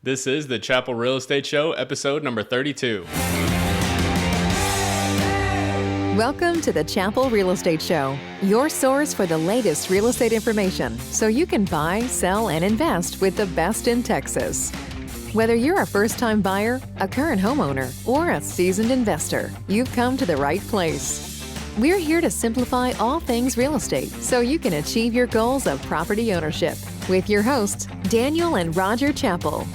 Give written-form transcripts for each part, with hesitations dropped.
This is the Chappell Real Estate Show, episode number 32. Welcome to the Chappell Real Estate Show, your source for the latest real estate information so you can buy, sell, and invest with the best in Texas. Whether you're a first-time buyer, a current homeowner, or a seasoned investor, you've come to the right place. We're here to simplify all things real estate so you can achieve your goals of property ownership with your hosts, Daniel and Roger Chappell.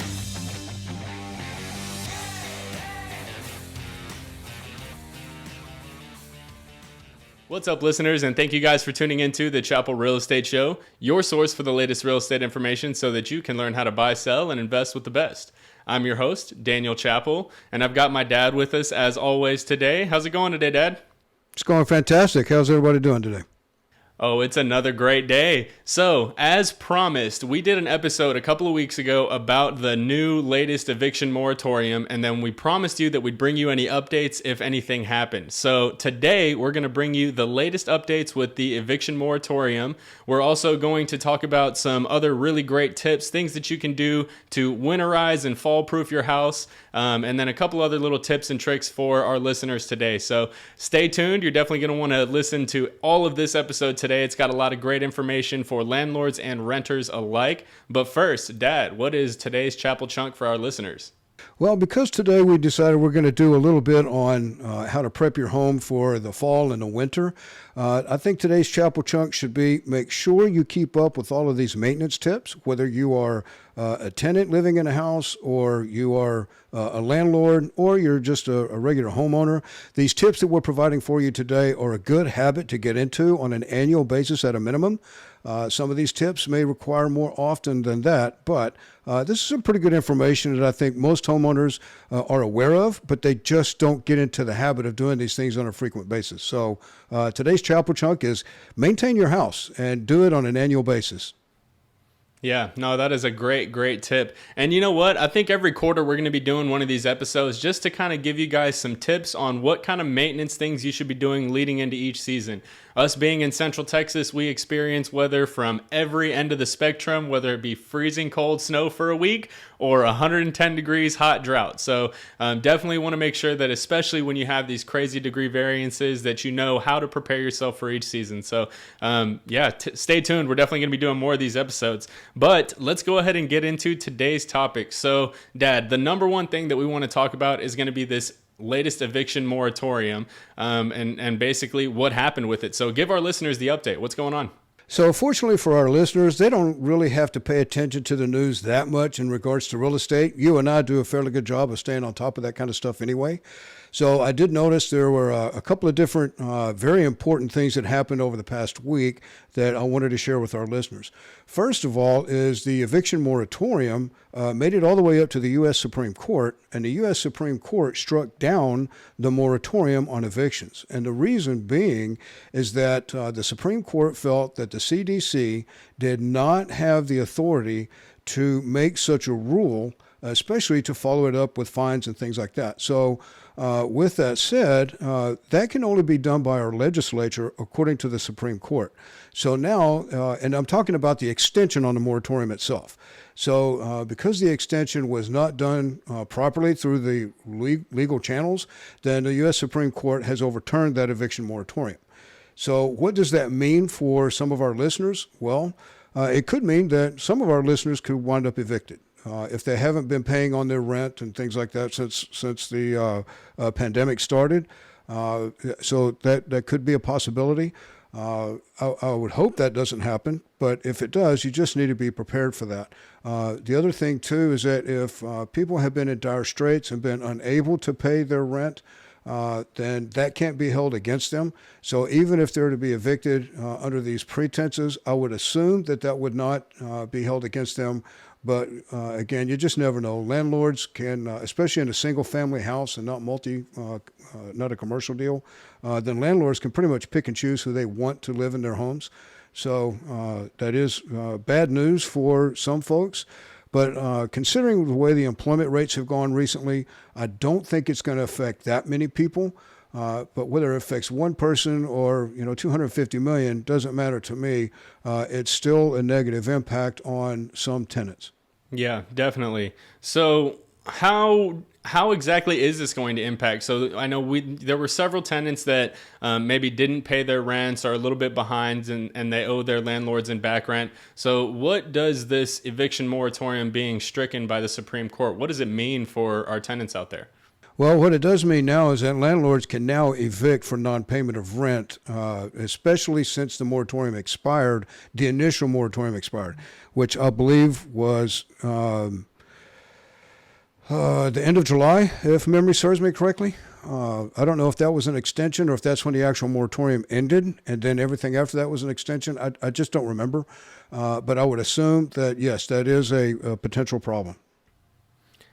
What's up, listeners, and thank you guys for tuning into the Chappell Real Estate Show, your source for the latest real estate information so that you can learn how to buy, sell, and invest with the best. I'm your host, Daniel Chappell, and I've got my dad with us as always today. How's it going today, Dad? It's going fantastic. How's everybody doing today? Oh, it's another great day. So, as promised, we did an episode a couple of weeks ago about the new latest eviction moratorium, and then we promised you that we'd bring you any updates if anything happened. So today, we're going to bring you the latest updates with the eviction moratorium. We're also going to talk about some other really great tips, things that you can do to winterize and fall-proof your house, and then a couple other little tips and tricks for our listeners today. So stay tuned. You're definitely going to want to listen to all of this episode today. It's got a lot of great information for landlords and renters alike. But first, Dad, what is today's Chappell Chunk for our listeners? Well, because today we decided we're going to do a little bit on how to prep your home for the fall and the winter, I think today's Chappell Chunk should be make sure you keep up with all of these maintenance tips, whether you are a tenant living in a house or you are a landlord or you're just a regular homeowner. These tips that we're providing for you today are a good habit to get into on an annual basis at a minimum. Some of these tips may require more often than that, but this is some pretty good information that I think most homeowners are aware of, but they just don't get into the habit of doing these things on a frequent basis. So today's Chappell Chunk is maintain your house and do it on an annual basis. Yeah, no, that is a great tip. And you know what? I think every quarter we're going to be doing one of these episodes just to kind of give you guys some tips on what kind of maintenance things you should be doing leading into each season. Us being in Central Texas, we experience weather from every end of the spectrum, whether it be freezing cold snow for a week or 110 degrees hot drought. So definitely want to make sure that, especially when you have these crazy degree variances, that you know how to prepare yourself for each season. So stay tuned. We're definitely going to be doing more of these episodes. But let's go ahead and get into today's topic. So, Dad, the number one thing that we want to talk about is going to be this latest eviction moratorium and basically what happened with it. So give our listeners the update. What's going on? So fortunately for our listeners, they don't really have to pay attention to the news that much in regards to real estate. You and I do a fairly good job of staying on top of that kind of stuff anyway. So I did notice there were a couple of different very important things that happened over the past week that I wanted to share with our listeners. First of all is the eviction moratorium made it all the way up to the U.S. Supreme Court, and the U.S. Supreme Court struck down the moratorium on evictions. And the reason being is that the Supreme Court felt that the CDC did not have the authority to make such a rule, especially to follow it up with fines and things like that. So with that said, that can only be done by our legislature according to the Supreme Court. So now, and I'm talking about the extension on the moratorium itself. So because the extension was not done properly through the legal channels, then the U.S. Supreme Court has overturned that eviction moratorium. So what does that mean for some of our listeners? Well, it could mean that some of our listeners could wind up evicted. If they haven't been paying on their rent and things like that since the pandemic started. So that could be a possibility. I would hope that doesn't happen, but if it does, you just need to be prepared for that. The other thing, too, is that if people have been in dire straits and been unable to pay their rent, then that can't be held against them. So even if they're to be evicted under these pretenses, I would assume that would not be held against them. But again, you just never know. Landlords can, especially in a single-family house and not a commercial deal, then landlords can pretty much pick and choose who they want to live in their homes. So that is bad news for some folks. But considering the way the employment rates have gone recently, I don't think it's going to affect that many people. But whether it affects one person or 250 million doesn't matter to me. It's still a negative impact on some tenants. Yeah, definitely. So how exactly is this going to impact? So I know there were several tenants that maybe didn't pay their rents, or a little bit behind, and they owe their landlords in back rent. So what does this eviction moratorium being stricken by the Supreme Court, what does it mean for our tenants out there? Well, what it does mean now is that landlords can now evict for non-payment of rent, especially since the moratorium expired, the initial moratorium expired, which I believe was the end of July, if memory serves me correctly. I don't know if that was an extension or if that's when the actual moratorium ended, and then everything after that was an extension. I just don't remember. But I would assume that, yes, that is a potential problem.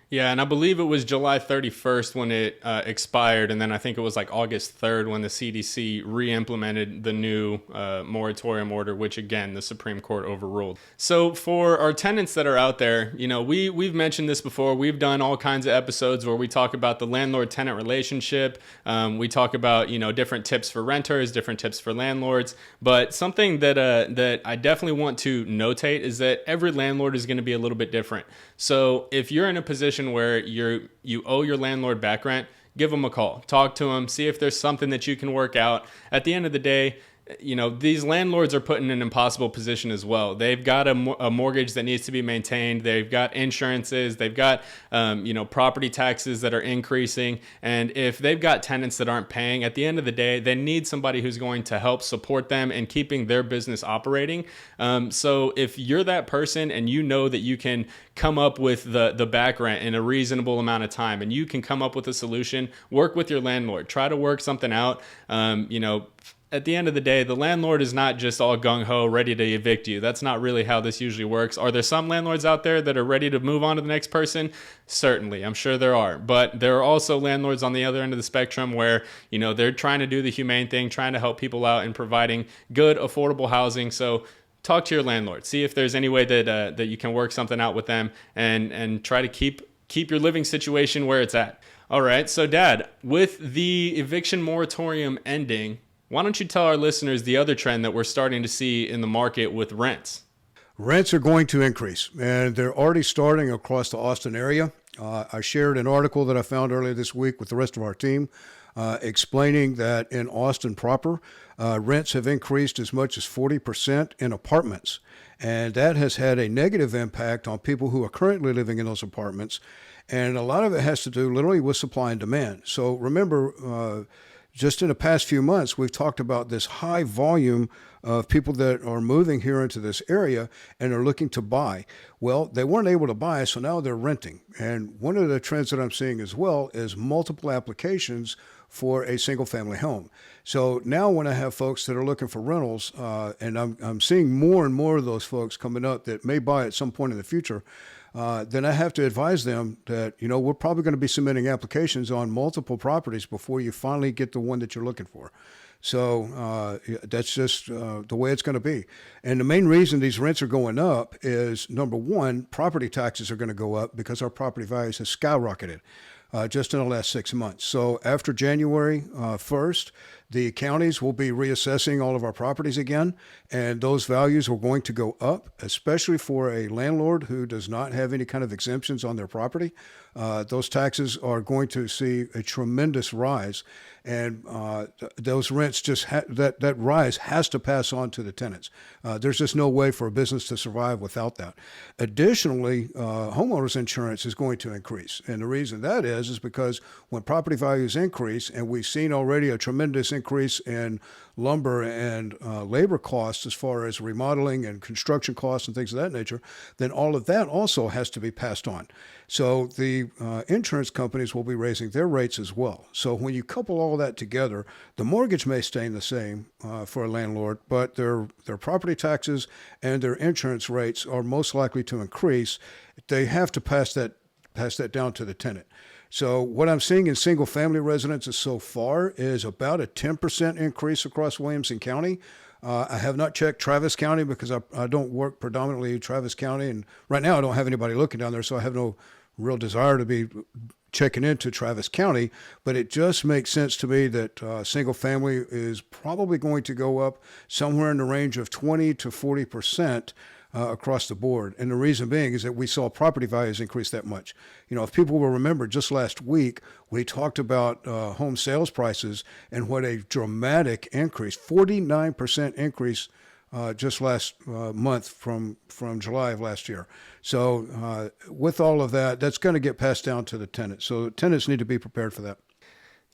Yeah, and I believe it was July 31st when it expired, and then I think it was like August 3rd when the CDC re-implemented the new moratorium order, which again, the Supreme Court overruled. So for our tenants that are out there, we've mentioned this before. We've done all kinds of episodes where we talk about the landlord-tenant relationship. We talk about, different tips for renters, different tips for landlords. But something that I definitely want to notate is that every landlord is going to be a little bit different. So if you're in a position where you owe your landlord back rent, give them a call, talk to them, see if there's something that you can work out. At the end of the day, these landlords are put in an impossible position as well. They've got a mortgage that needs to be maintained. They've got insurances. They've got, property taxes that are increasing. And if they've got tenants that aren't paying, at the end of the day, they need somebody who's going to help support them in keeping their business operating. So if you're that person and you know that you can come up with the back rent in a reasonable amount of time, and you can come up with a solution, work with your landlord, try to work something out. At the end of the day, the landlord is not just all gung-ho, ready to evict you. That's not really how this usually works. Are there some landlords out there that are ready to move on to the next person? Certainly, I'm sure there are. But there are also landlords on the other end of the spectrum where, they're trying to do the humane thing, trying to help people out and providing good, affordable housing. So talk to your landlord. See if there's any way that you can work something out with them, and try to keep your living situation where it's at. All right, so Dad, with the eviction moratorium ending, why don't you tell our listeners the other trend that we're starting to see in the market with rents? Rents are going to increase, and they're already starting across the Austin area. I shared an article that I found earlier this week with the rest of our team explaining that in Austin proper, rents have increased as much as 40% in apartments. And that has had a negative impact on people who are currently living in those apartments. And a lot of it has to do literally with supply and demand. So remember, just in the past few months, we've talked about this high volume of people that are moving here into this area and are looking to buy. Well, they weren't able to buy, so now they're renting. And one of the trends that I'm seeing as well is multiple applications for a single family home. So now when I have folks that are looking for rentals, and I'm seeing more and more of those folks coming up that may buy at some point in the future, then I have to advise them that, we're probably going to be submitting applications on multiple properties before you finally get the one that you're looking for. So that's just the way it's going to be. And the main reason these rents are going up is, number one, property taxes are going to go up because our property values have skyrocketed just in the last 6 months. So after January 1st, the counties will be reassessing all of our properties again, and those values are going to go up, especially for a landlord who does not have any kind of exemptions on their property. Those taxes are going to see a tremendous rise, and those rents that rise has to pass on to the tenants. There's just no way for a business to survive without that. Additionally, homeowners insurance is going to increase, and the reason that is because when property values increase, and we've seen already a tremendous increase in lumber and labor costs as far as remodeling and construction costs and things of that nature, then all of that also has to be passed on. So the insurance companies will be raising their rates as well. So when you couple all that together, the mortgage may stay the same for a landlord, but their property taxes and their insurance rates are most likely to increase. They have to pass that down to the tenant. So what I'm seeing in single family residences so far is about a 10% increase across Williamson County. I have not checked Travis County because I don't work predominantly in Travis County. And right now I don't have anybody looking down there, so I have no real desire to be checking into Travis County. But it just makes sense to me that single family is probably going to go up somewhere in the range of 20 to 40%. across the board. And the reason being is that we saw property values increase that much. If people will remember, just last week, we talked about home sales prices and what a dramatic increase, 49% increase just last month from July of last year. So with all of that, that's going to get passed down to the tenants. So tenants need to be prepared for that.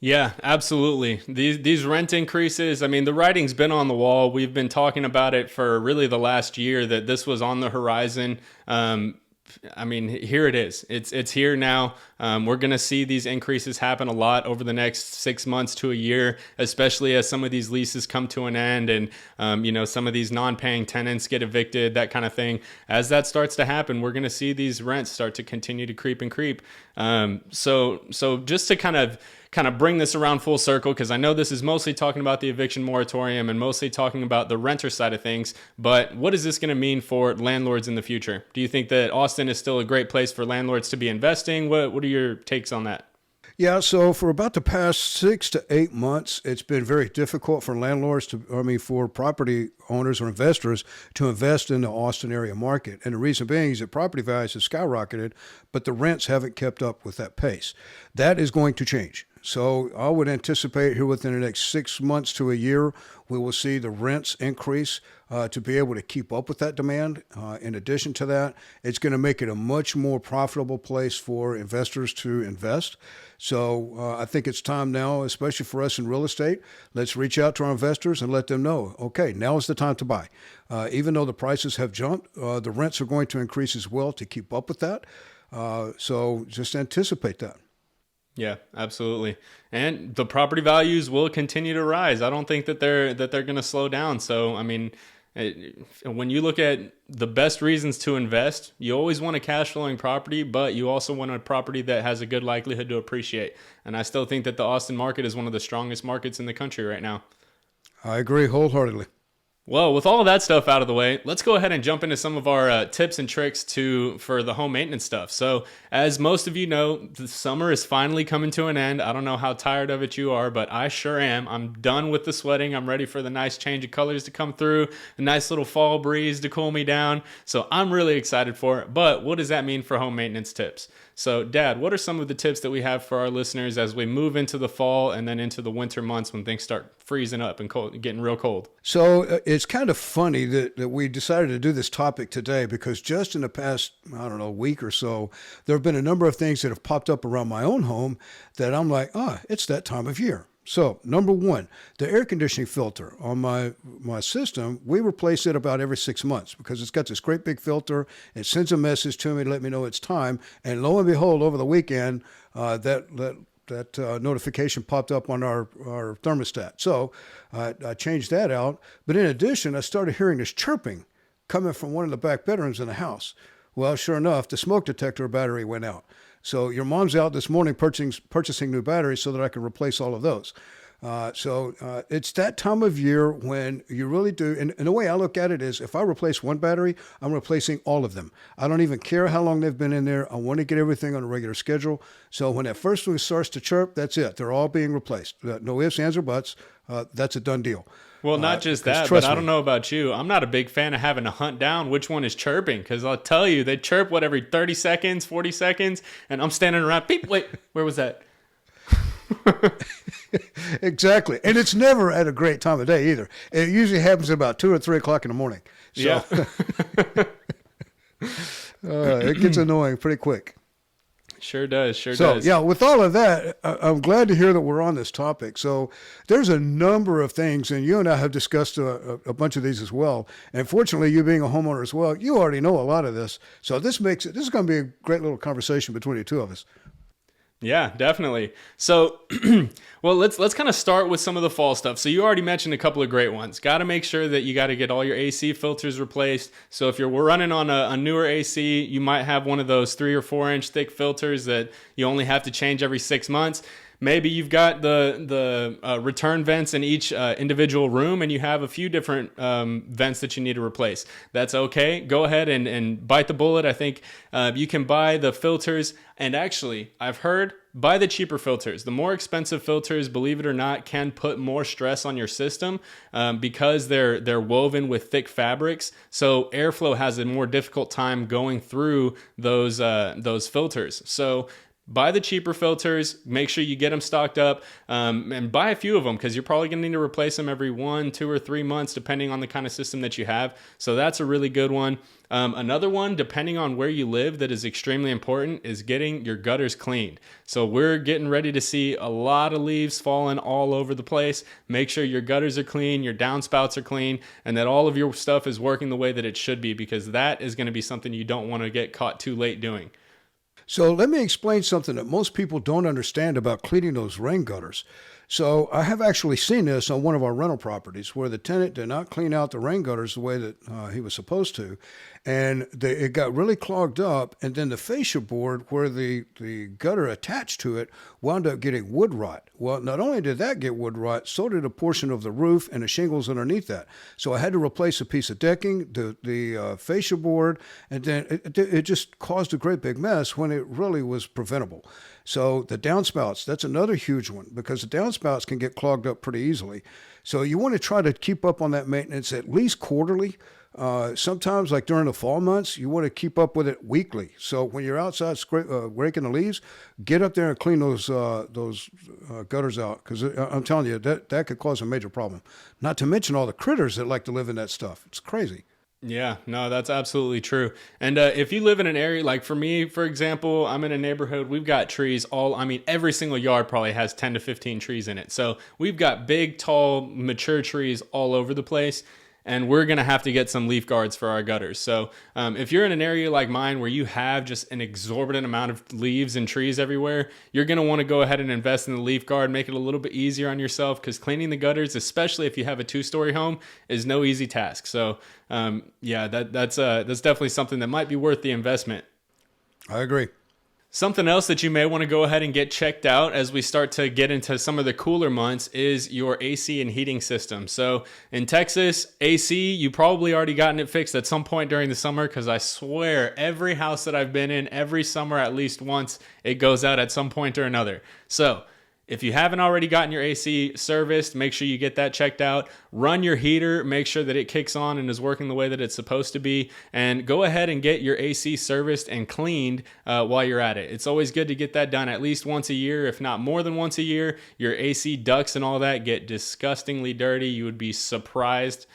Yeah, absolutely. These rent increases, I mean, the writing's been on the wall. We've been talking about it for really the last year that this was on the horizon. I mean, here it is. It's here now. We're going to see these increases happen a lot over the next 6 months to a year, especially as some of these leases come to an end and, some of these non-paying tenants get evicted, that kind of thing. As that starts to happen, we're going to see these rents start to continue to creep and creep. So just to kind of bring this around full circle, because I know this is mostly talking about the eviction moratorium and mostly talking about the renter side of things, but what is this going to mean for landlords in the future? Do you think that Austin is still a great place for landlords to be investing? What are your takes on that? Yeah, so for about the past 6 to 8 months, it's been very difficult for for property owners or investors to invest in the Austin area market. And the reason being is that property values have skyrocketed, but the rents haven't kept up with that pace. That is going to change. So I would anticipate here within the next 6 months to a year, we will see the rents increase to be able to keep up with that demand. In addition to that, it's going to make it a much more profitable place for investors to invest. So I think it's time now, especially for us in real estate, let's reach out to our investors and let them know, okay, now is the time to buy. Even though the prices have jumped, the rents are going to increase as well to keep up with that. So just anticipate that. Yeah, absolutely. And the property values will continue to rise. I don't think that they're going to slow down. So, I mean, when you look at the best reasons to invest, you always want a cash flowing property, but you also want a property that has a good likelihood to appreciate. And I still think that the Austin market is one of the strongest markets in the country right now. I agree wholeheartedly. Well, with all of that stuff out of the way, let's go ahead and jump into some of our tips and tricks for the home maintenance stuff. So, as most of you know, the summer is finally coming to an end. I don't know how tired of it you are, but I sure am. I'm done with the sweating. I'm ready for the nice change of colors to come through, a nice little fall breeze to cool me down. So, I'm really excited for it. But what does that mean for home maintenance tips? So, Dad, what are some of the tips that we have for our listeners as we move into the fall and then into the winter months when things start freezing up and cold, getting real cold? So it's kind of funny that we decided to do this topic today because just in the past, week or so, there have been a number of things that have popped up around my own home that I'm like, it's that time of year. So number one, the air conditioning filter on my system, we replace it about every 6 months because it's got this great big filter. It sends a message to me to let me know it's time. And lo and behold, over the weekend, that notification popped up on our thermostat. So I changed that out. But in addition, I started hearing this chirping coming from one of the back bedrooms in the house. Well, sure enough, the smoke detector battery went out. So your mom's out this morning purchasing new batteries so that I can replace all of those. So it's that time of year when you really do. And the way I look at it is if I replace one battery, I'm replacing all of them. I don't even care how long they've been in there. I want to get everything on a regular schedule. So when that first one starts to chirp, that's it. They're all being replaced. No ifs, ands, or buts. That's a done deal. Well, not just that, but I don't know about you. I'm not a big fan of having to hunt down which one is chirping because I'll tell you, they chirp, every 30 seconds, 40 seconds, and I'm standing around, beep, wait, where was that? Exactly. And it's never at a great time of day either. It usually happens about 2 or 3 o'clock in the morning. So yeah. It gets annoying pretty quick. Sure does. So, yeah, with all of that, I'm glad to hear that we're on this topic. So there's a number of things, and you and I have discussed a bunch of these as well. And fortunately, you being a homeowner as well, you already know a lot of this. So this is going to be a great little conversation between the two of us. Yeah, definitely. So, well, let's kind of start with some of the fall stuff. So you already mentioned a couple of great ones. Got to make sure that you got to get all your AC filters replaced. So if you're running on a newer AC, you might have one of those 3 or 4 inch thick filters that you only have to change every 6 months. maybe you've got the return vents in each individual room, and you have a few different vents that you need to replace. That's okay. Go ahead and bite the bullet. I think you can buy the filters, and actually, I've heard buy the cheaper filters. The more expensive filters, believe it or not, can put more stress on your system because they're woven with thick fabrics. So airflow has a more difficult time going through those filters. So buy the cheaper filters, make sure you get them stocked up, and buy a few of them because you're probably going to need to replace them every 1, 2, or 3 months, depending on the kind of system that you have. So that's a really good one. Another one, depending on where you live, that is extremely important is getting your gutters cleaned. So we're getting ready to see a lot of leaves falling all over the place. Make sure your gutters are clean, your downspouts are clean, and that all of your stuff is working the way that it should be, because that is going to be something you don't want to get caught too late doing. So let me explain something that most people don't understand about cleaning those rain gutters. So I have actually seen this on one of our rental properties where the tenant did not clean out the rain gutters the way that he was supposed to. And it got really clogged up. And then the fascia board where the gutter attached to it wound up getting wood rot. Well, not only did that get wood rot, so did a portion of the roof and the shingles underneath that. So I had to replace a piece of decking, the fascia board, and then it just caused a great big mess when it really was preventable. So the downspouts, that's another huge one because the downspouts can get clogged up pretty easily. So you want to try to keep up on that maintenance at least quarterly. Sometimes, like during the fall months, you want to keep up with it weekly. So when you're outside raking the leaves, get up there and clean those gutters out because I'm telling you, that could cause a major problem. Not to mention all the critters that like to live in that stuff. It's crazy. Yeah, no, that's absolutely true. And if you live in an area, like for me, for example, I'm in a neighborhood, we've got trees every single yard probably has 10 to 15 trees in it. So we've got big, tall, mature trees all over the place. And we're going to have to get some leaf guards for our gutters. So if you're in an area like mine where you have just an exorbitant amount of leaves and trees everywhere, you're going to want to go ahead and invest in the leaf guard, make it a little bit easier on yourself because cleaning the gutters, especially if you have a 2-story home, is no easy task. So that's definitely something that might be worth the investment. I agree. Something else that you may want to go ahead and get checked out as we start to get into some of the cooler months is your AC and heating system. So in Texas, AC, you probably already gotten it fixed at some point during the summer because I swear every house that I've been in, every summer at least once, it goes out at some point or another. So if you haven't already gotten your AC serviced, make sure you get that checked out. Run your heater, make sure that it kicks on and is working the way that it's supposed to be. And go ahead and get your AC serviced and cleaned while you're at it. It's always good to get that done at least once a year, if not more than once a year. Your AC ducts and all that get disgustingly dirty. You would be surprised.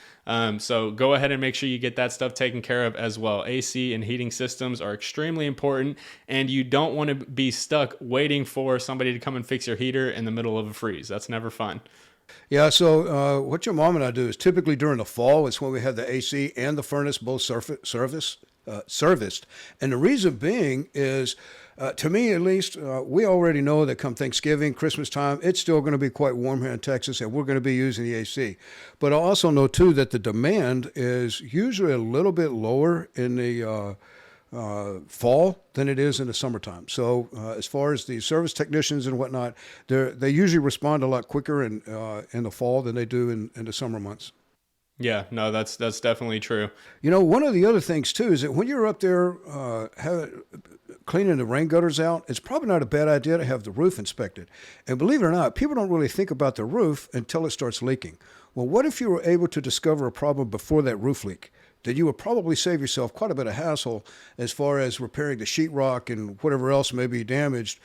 So go ahead and make sure you get that stuff taken care of as well. AC and heating systems are extremely important, and you don't want to be stuck waiting for somebody to come and fix your heater in the middle of a freeze. That's never fun. Yeah, so what your mom and I do is typically during the fall is when we have the AC and the furnace both serviced. And the reason being is, to me at least, we already know that come Thanksgiving, Christmas time, it's still going to be quite warm here in Texas, and we're going to be using the AC. But I also know, too, that the demand is usually a little bit lower in the fall than it is in the summertime. So as far as the service technicians and whatnot, they usually respond a lot quicker in the fall than they do in the summer months. Yeah, no, that's definitely true. You know, one of the other things, too, is that when you're up there cleaning the rain gutters out, it's probably not a bad idea to have the roof inspected. And believe it or not, people don't really think about the roof until it starts leaking. Well, what if you were able to discover a problem before that roof leak? Then you would probably save yourself quite a bit of hassle as far as repairing the sheetrock and whatever else may be damaged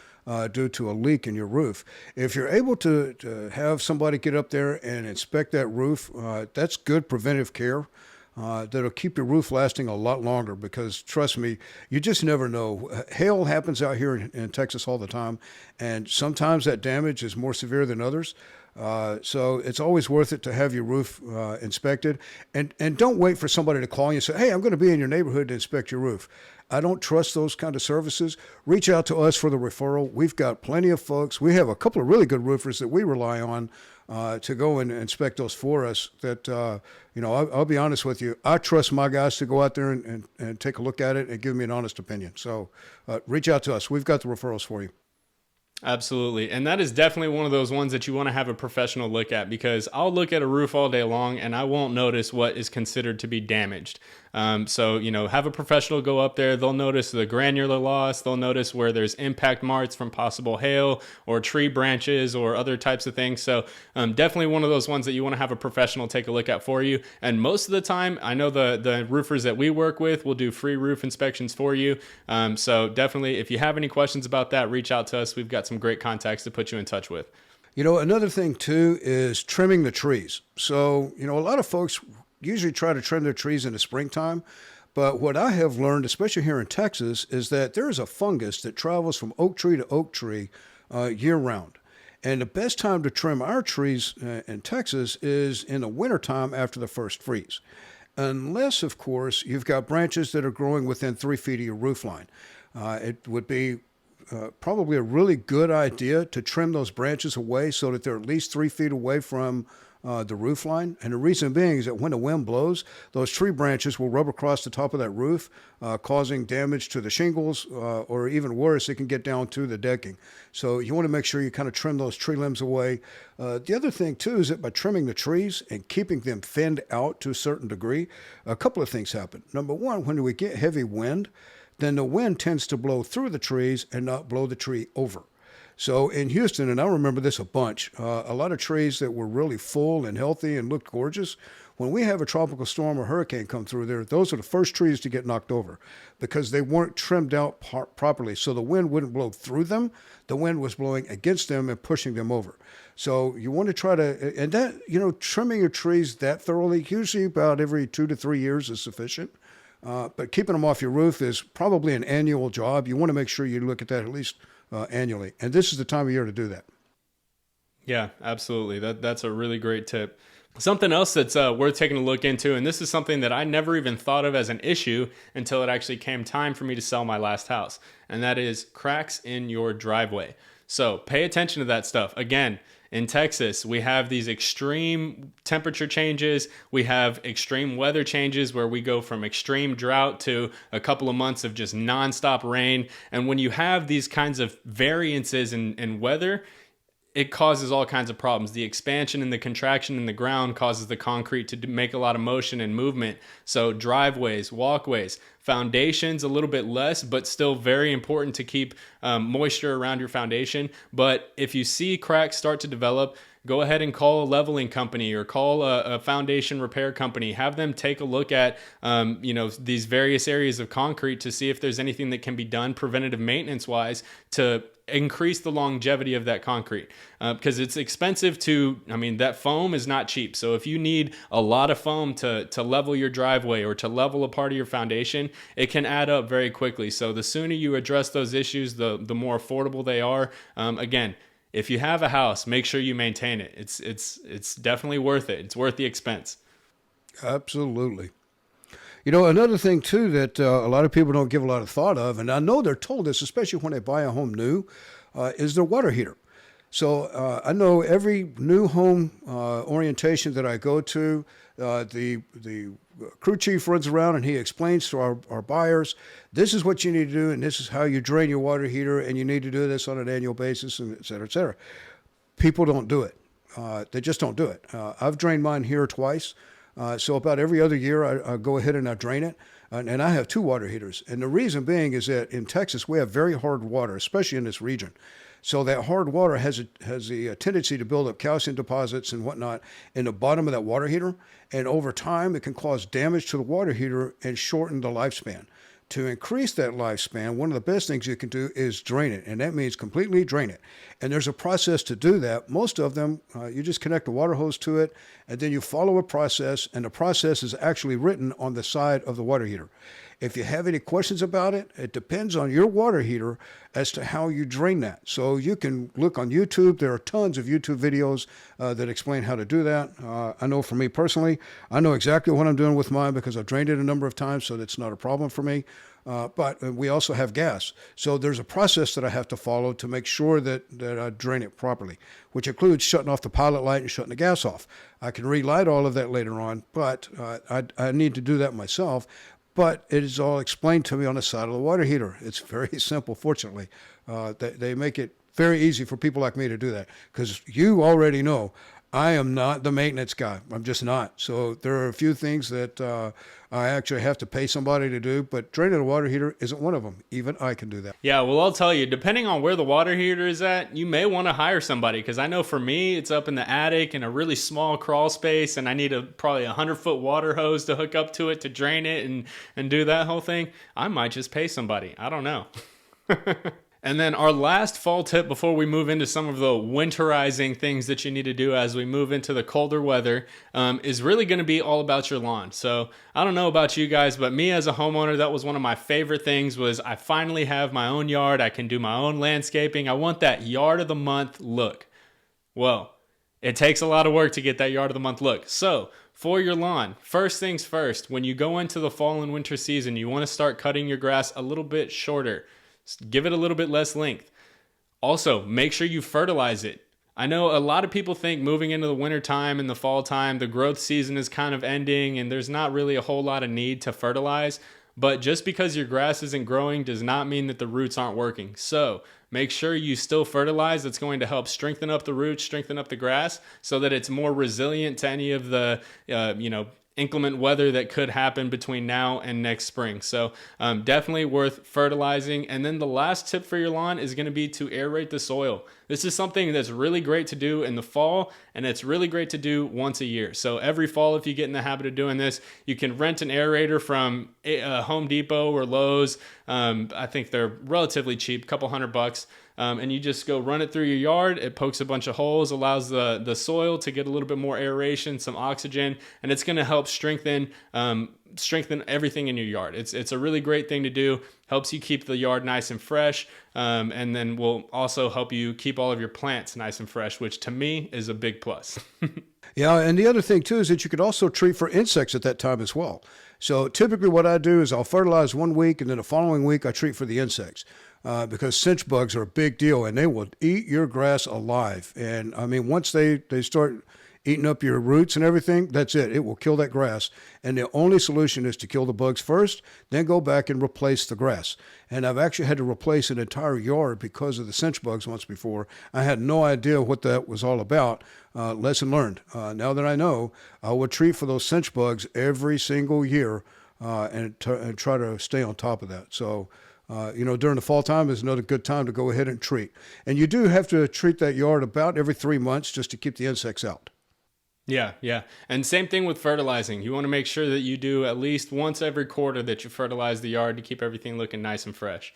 due to a leak in your roof. If you're able to have somebody get up there and inspect that roof, that's good preventive care. That'll keep your roof lasting a lot longer because, trust me, you just never know. Hail happens out here in Texas all the time, and sometimes that damage is more severe than others. So it's always worth it to have your roof inspected. And don't wait for somebody to call you and say, hey, I'm going to be in your neighborhood to inspect your roof. I don't trust those kind of services. Reach out to us for the referral. We've got plenty of folks. We have a couple of really good roofers that we rely on to go and inspect those for us that, I'll be honest with you. I trust my guys to go out there and take a look at it and give me an honest opinion. So reach out to us. We've got the referrals for you. Absolutely. And that is definitely one of those ones that you want to have a professional look at, because I'll look at a roof all day long and I won't notice what is considered to be damaged. So, have a professional go up there. They'll notice the granular loss. They'll notice where there's impact marks from possible hail or tree branches or other types of things. So definitely one of those ones that you want to have a professional take a look at for you. And most of the time, I know the roofers that we work with will do free roof inspections for you. So definitely, if you have any questions about that, reach out to us. We've got some great contacts to put you in touch with. Another thing too is trimming the trees. So, a lot of folks usually try to trim their trees in the springtime. But what I have learned, especially here in Texas, is that there is a fungus that travels from oak tree to oak tree year round. And the best time to trim our trees in Texas is in the wintertime after the first freeze. Unless, of course, you've got branches that are growing within 3 feet of your roof line. It would be probably a really good idea to trim those branches away so that they're at least 3 feet away from the roof line. And the reason being is that when the wind blows, those tree branches will rub across the top of that roof, causing damage to the shingles, or even worse, it can get down to the decking. So you want to make sure you kind of trim those tree limbs away. The other thing too is that by trimming the trees and keeping them thinned out to a certain degree, a couple of things happen. Number one, when we get heavy wind, then the wind tends to blow through the trees and not blow the tree over. So in Houston, and I remember this a bunch, a lot of trees that were really full and healthy and looked gorgeous, when we have a tropical storm or hurricane come through there, those are the first trees to get knocked over because they weren't trimmed out properly. So the wind wouldn't blow through them. The wind was blowing against them and pushing them over. So you want to try to, and that, trimming your trees that thoroughly, usually about every 2 to 3 years is sufficient. But keeping them off your roof is probably an annual job. You want to make sure you look at that at least annually. And this is the time of year to do that. Yeah, absolutely. That's a really great tip. Something else that's worth taking a look into, and this is something that I never even thought of as an issue until it actually came time for me to sell my last house, and that is cracks in your driveway. So pay attention to that stuff. Again, in Texas, we have these extreme temperature changes. We have extreme weather changes where we go from extreme drought to a couple of months of just nonstop rain. And when you have these kinds of variances in weather, it causes all kinds of problems. The expansion and the contraction in the ground causes the concrete to make a lot of motion and movement. So driveways, walkways, foundations, a little bit less, but still very important to keep moisture around your foundation. But if you see cracks start to develop, go ahead and call a leveling company or call a foundation repair company. Have them take a look at these various areas of concrete to see if there's anything that can be done preventative maintenance wise to increase the longevity of that concrete, because it's expensive that foam is not cheap. So if you need a lot of foam to level your driveway or to level a part of your foundation, it can add up very quickly. So the sooner you address those issues, the more affordable they are. Again, if you have a house, make sure you maintain it. It's definitely worth it. It's worth the expense. Absolutely. Another thing, too, that a lot of people don't give a lot of thought of, and I know they're told this, especially when they buy a home new, is their water heater. So I know every new home orientation that I go to, the crew chief runs around and he explains to our buyers, this is what you need to do, and this is how you drain your water heater, and you need to do this on an annual basis, and et cetera, et cetera. People don't do it. They just don't do it. I've drained mine here twice. So about every other year, I go ahead and I drain it. And I have 2 water heaters. And the reason being is that in Texas, we have very hard water, especially in this region. So that hard water has a tendency to build up calcium deposits and whatnot in the bottom of that water heater. And over time, it can cause damage to the water heater and shorten the lifespan. To increase that lifespan, one of the best things you can do is drain it, and that means completely drain it. And there's a process to do that. Most of them, you just connect a water hose to it, and then you follow a process, and the process is actually written on the side of the water heater. If you have any questions about it, it depends on your water heater as to how you drain that. So you can look on YouTube. There are tons of YouTube videos that explain how to do that. I know for me personally, I know exactly what I'm doing with mine because I've drained it a number of times, so that's not a problem for me. But we also have gas. So there's a process that I have to follow to make sure that I drain it properly, which includes shutting off the pilot light and shutting the gas off. I can relight all of that later on, but I need to do that myself. But it is all explained to me on the side of the water heater. It's very simple, fortunately. They make it very easy for people like me to do that, because you already know I am not the maintenance guy. I'm just not. So there are a few things that I actually have to pay somebody to do, but draining the water heater isn't one of them. Even I can do that. Yeah, well, I'll tell you, depending on where the water heater is at, you may want to hire somebody, because I know for me, it's up in the attic in a really small crawl space, and I need probably 100-foot water hose to hook up to it to drain it and do that whole thing. I might just pay somebody. I don't know. And then our last fall tip before we move into some of the winterizing things that you need to do as we move into the colder weather is really going to be all about your lawn. So I don't know about you guys, but me as a homeowner, that was one of my favorite things. Was I finally have my own yard. I can do my own landscaping. I want that yard of the month look. Well, it takes a lot of work to get that yard of the month look. So for your lawn, first things first, when you go into the fall and winter season, you want to start cutting your grass a little bit shorter. Give it a little bit less length. Also, make sure you fertilize it. I know a lot of people think moving into the winter time and the fall time, the growth season is kind of ending and there's not really a whole lot of need to fertilize. But just because your grass isn't growing does not mean that the roots aren't working. So make sure you still fertilize. It's going to help strengthen up the roots, strengthen up the grass so that it's more resilient to any of the, inclement weather that could happen between now and next spring. So definitely worth fertilizing. And then the last tip for your lawn is going to be to aerate the soil. This is something that's really great to do in the fall, and it's really great to do once a year. So every fall, if you get in the habit of doing this, you can rent an aerator from Home Depot or Lowe's. I think they're relatively cheap, a couple $100. And you just go run it through your yard. It pokes a bunch of holes, allows the soil to get a little bit more aeration, some oxygen, and it's going to help strengthen everything in your yard. It's a really great thing to do. Helps you keep the yard nice and fresh, and then will also help you keep all of your plants nice and fresh, which to me is a big plus. Yeah, and the other thing too is that you could also treat for insects at that time as well. So typically what I do is I'll fertilize 1 week, and then the following week I treat for the insects. Because cinch bugs are a big deal, and they will eat your grass alive. And I mean, once they start eating up your roots and everything, that's it. It will kill that grass. And the only solution is to kill the bugs first, then go back and replace the grass. And I've actually had to replace an entire yard because of the cinch bugs once before. I had no idea what that was all about. Lesson learned. Now that I know, I will treat for those cinch bugs every single year and try to stay on top of that. So, during the fall time is another good time to go ahead and treat. And you do have to treat that yard about every 3 months just to keep the insects out. Yeah. And same thing with fertilizing. You want to make sure that you do at least once every quarter that you fertilize the yard to keep everything looking nice and fresh.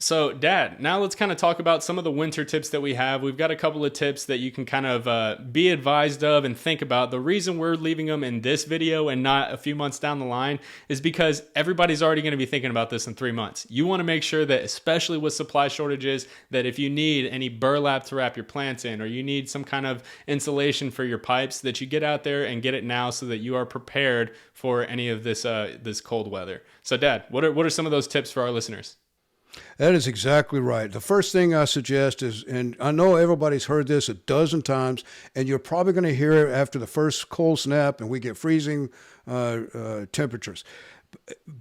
So, Dad, now let's kind of talk about some of the winter tips that we have. We've got a couple of tips that you can kind of be advised of and think about. The reason we're leaving them in this video and not a few months down the line is because everybody's already going to be thinking about this in 3 months. You want to make sure that, especially with supply shortages, that if you need any burlap to wrap your plants in, or you need some kind of insulation for your pipes, that you get out there and get it now so that you are prepared for any of this cold weather. So, Dad, what are some of those tips for our listeners? That is exactly right. The first thing I suggest is, and I know everybody's heard this a dozen times, and you're probably going to hear it after the first cold snap and we get freezing temperatures.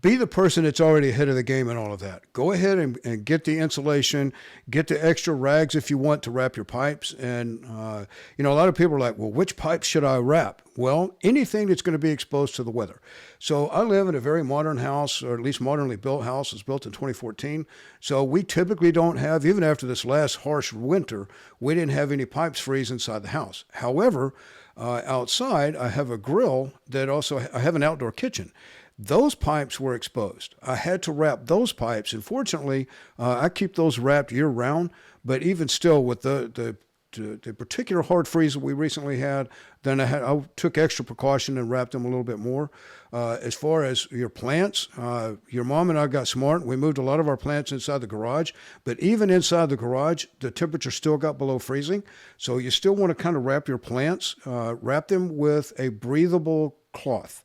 Be the person that's already ahead of the game and all of that. Go ahead and get the insulation, get the extra rags if you want to wrap your pipes. And, a lot of people are like, well, which pipes should I wrap? Well, anything that's going to be exposed to the weather. So I live in a very modern house, or at least modernly built house. It was built in 2014. So we typically don't have, even after this last harsh winter, we didn't have any pipes freeze inside the house. However, outside, I have a grill that I have an outdoor kitchen. Those pipes were exposed. I had to wrap those pipes, and fortunately, I keep those wrapped year round. But even still, with the particular hard freeze that we recently had, then I took extra precaution and wrapped them a little bit more. As far as your plants, your mom and I got smart. We moved a lot of our plants inside the garage, but even inside the garage, the temperature still got below freezing. So you still want to kind of wrap your plants, wrap them with a breathable cloth.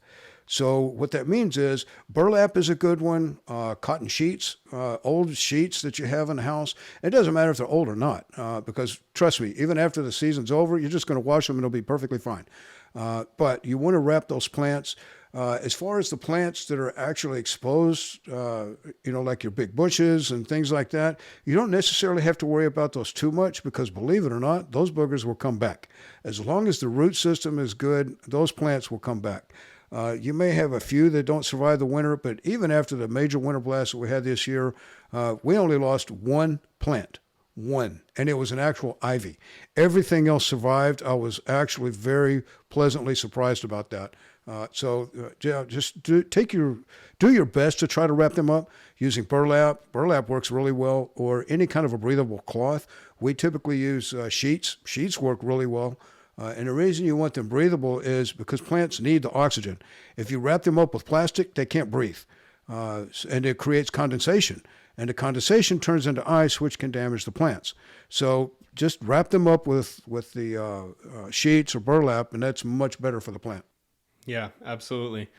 So what that means is burlap is a good one, cotton sheets, old sheets that you have in the house. It doesn't matter if they're old or not, because trust me, even after the season's over, you're just going to wash them and it'll be perfectly fine. But you want to wrap those plants As far as the plants that are actually exposed, like your big bushes and things like that, you don't necessarily have to worry about those too much because, believe it or not, those boogers will come back. As long as the root system is good, those plants will come back. You may have a few that don't survive the winter, but even after the major winter blast that we had this year, we only lost one plant. One, and it was an actual ivy. Everything else survived. I was actually very pleasantly surprised about that. Just do your best to try to wrap them up using burlap. Burlap works really well, or any kind of a breathable cloth. We typically use sheets. Sheets work really well. And the reason you want them breathable is because plants need the oxygen. If you wrap them up with plastic, they can't breathe, and it creates condensation. And the condensation turns into ice, which can damage the plants. So just wrap them up with the sheets or burlap, and that's much better for the plant. Yeah, absolutely.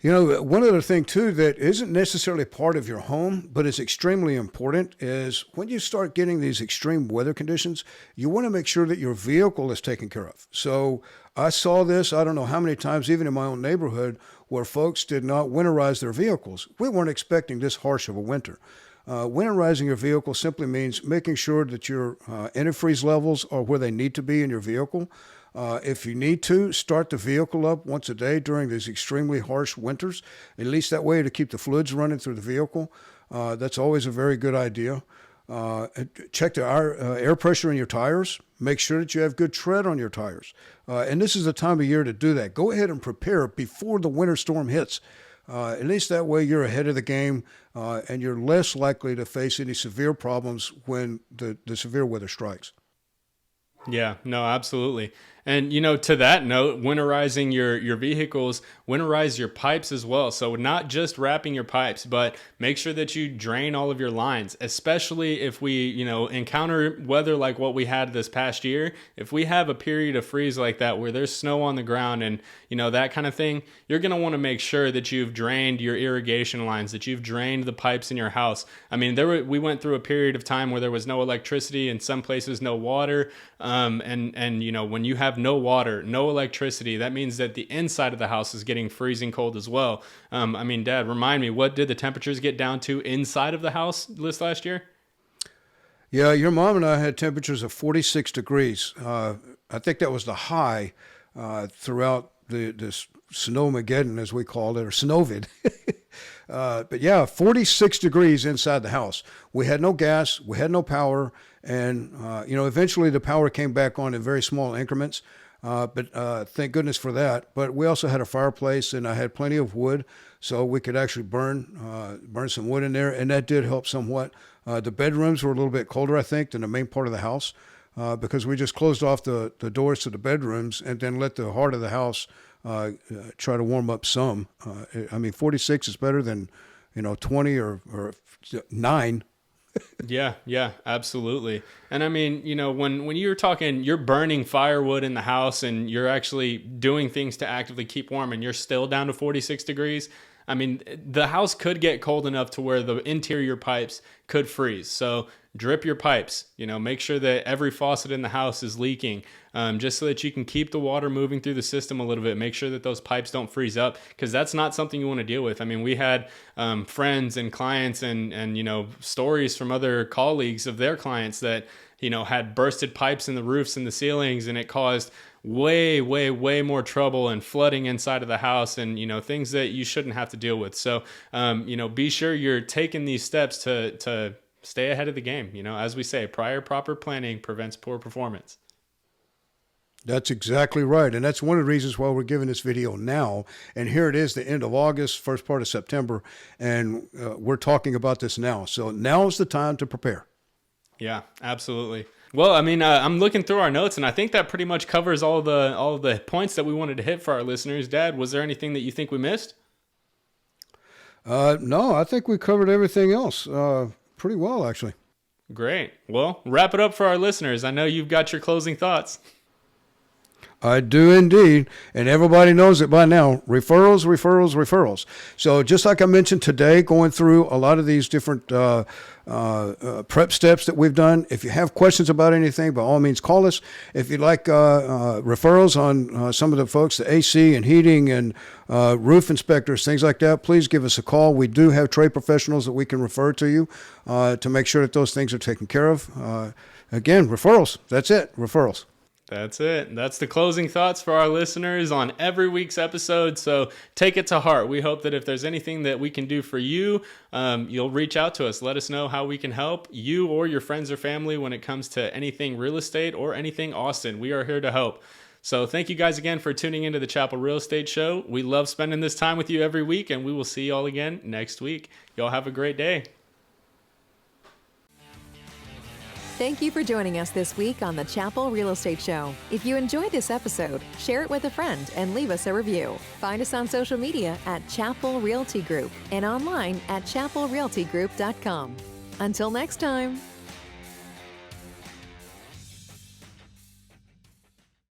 One other thing, too, that isn't necessarily part of your home, but is extremely important is when you start getting these extreme weather conditions, you want to make sure that your vehicle is taken care of. So I saw this, I don't know how many times, even in my own neighborhood, where folks did not winterize their vehicles. We weren't expecting this harsh of a winter. Winterizing your vehicle simply means making sure that your antifreeze levels are where they need to be in your vehicle. If you need to, start the vehicle up once a day during these extremely harsh winters, at least that way to keep the fluids running through the vehicle. That's always a very good idea. Check the air pressure in your tires. Make sure that you have good tread on your tires. And this is the time of year to do that. Go ahead and prepare before the winter storm hits. At least that way you're ahead of the game and you're less likely to face any severe problems when the severe weather strikes. Yeah, no, absolutely. And, to that note, winterizing your vehicles, winterize your pipes as well. So not just wrapping your pipes, but make sure that you drain all of your lines, especially if we, encounter weather like what we had this past year. If we have a period of freeze like that where there's snow on the ground and, that kind of thing, you're going to want to make sure that you've drained your irrigation lines, that you've drained the pipes in your house. I mean, we went through a period of time where there was no electricity, in some places no water. When you have no water, no electricity, that means that the inside of the house is getting freezing cold as well. Dad, remind me, what did the temperatures get down to inside of the house this last year? Yeah, your mom and I had temperatures of 46 degrees. I think that was the high throughout this Snowmageddon, as we call it, or Snowvid. But yeah, 46 degrees inside the house. We had no gas, we had no power, and eventually the power came back on in very small increments. But thank goodness for that. But we also had a fireplace, and I had plenty of wood, so we could actually burn some wood in there, and that did help somewhat. The bedrooms were a little bit colder, I think, than the main part of the house, because we just closed off the doors to the bedrooms and then let the heart of the house try to warm up some. 46 is better than 20 or 9. Yeah, absolutely. And when you're talking, you're burning firewood in the house and you're actually doing things to actively keep warm and you're still down to 46 degrees. The house could get cold enough to where the interior pipes could freeze. So drip your pipes, make sure that every faucet in the house is leaking, just so that you can keep the water moving through the system a little bit. Make sure that those pipes don't freeze up, because that's not something you want to deal with. We had friends and clients and stories from other colleagues of their clients that, had bursted pipes in the roofs and the ceilings, and it caused way more trouble and flooding inside of the house and, things that you shouldn't have to deal with. So, be sure you're taking these steps to stay ahead of the game. As we say, prior proper planning prevents poor performance. That's exactly right. And that's one of the reasons why we're giving this video now. And here it is, the end of August, first part of September. And we're talking about this now. So now is the time to prepare. Yeah, absolutely. Well, I'm looking through our notes, and I think that pretty much covers all the points that we wanted to hit for our listeners. Dad, was there anything that you think we missed? No, I think we covered everything else pretty well, actually. Great. Well, wrap it up for our listeners. I know you've got your closing thoughts. I do indeed, and everybody knows it by now. Referrals, referrals, referrals. So just like I mentioned today, going through a lot of these different prep steps that we've done. If you have questions about anything, by all means, call us. If you'd like referrals on some of the folks, the AC and heating and roof inspectors, things like that, please give us a call. We do have trade professionals that we can refer to you to make sure that those things are taken care of. Again, referrals. That's it. Referrals. That's it. That's the closing thoughts for our listeners on every week's episode. So take it to heart. We hope that if there's anything that we can do for you, you'll reach out to us. Let us know how we can help you or your friends or family when it comes to anything real estate or anything Austin. We are here to help. So thank you guys again for tuning into the Chappell Real Estate Show. We love spending this time with you every week, and we will see you all again next week. Y'all have a great day. Thank you for joining us this week on the Chappell Real Estate Show. If you enjoyed this episode, share it with a friend and leave us a review. Find us on social media at Chappell Realty Group and online at chappellrealtygroup.com. Until next time.